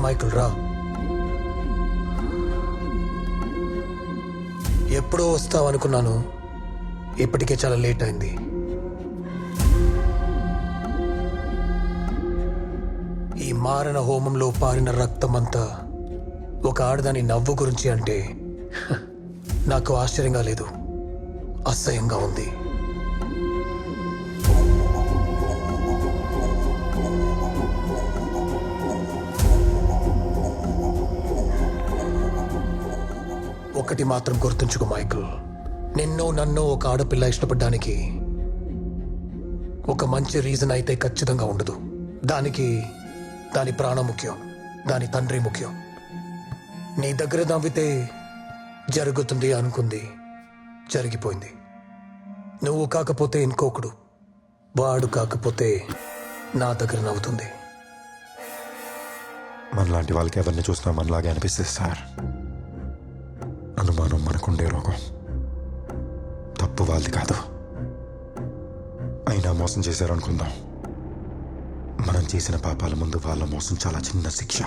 Michael రా. ఎప్పుడో వస్తావనుకున్నాను, ఇప్పటికే చాలా లేట్ అయింది. ఈ మారణ హోమంలో పారిన రక్తమంతా ఒక ఆడదాని నవ్వు గురించి అంటే నాకు ఆశ్చర్యంగా లేదు, అసహ్యంగా ఉంది. ఒకటి మాత్రం గుర్తుంచుకో మైకిల్, నన్ను ఒక ఆడపిల్ల ఇష్టపడ్డానికి ఒక మంచి రీజన్ అయితే ఖచ్చితంగా ఉండదు. దానికి దాని ప్రాణం ముఖ్యం, దాని తండ్రి ముఖ్యం. నీ దగ్గర నవ్వితే జరుగుతుంది అనుకుంది, జరిగిపోయింది. నువ్వు కాకపోతే ఇంకొకడు, వాడు కాకపోతే నా దగ్గర నవ్వుతుంది. మనలాంటి వాళ్ళకి ఎవరిని చూసినా మనలాగే అనిపిస్తుంది సార్. అనుమానం మనకుండే రోగం, తప్పు వాళ్ళది కాదు. అయినా మోసం చేశారనుకుందాం, మనం చేసిన పాపాల ముందు వాళ్ళ మోసం చాలా చిన్న శిక్ష.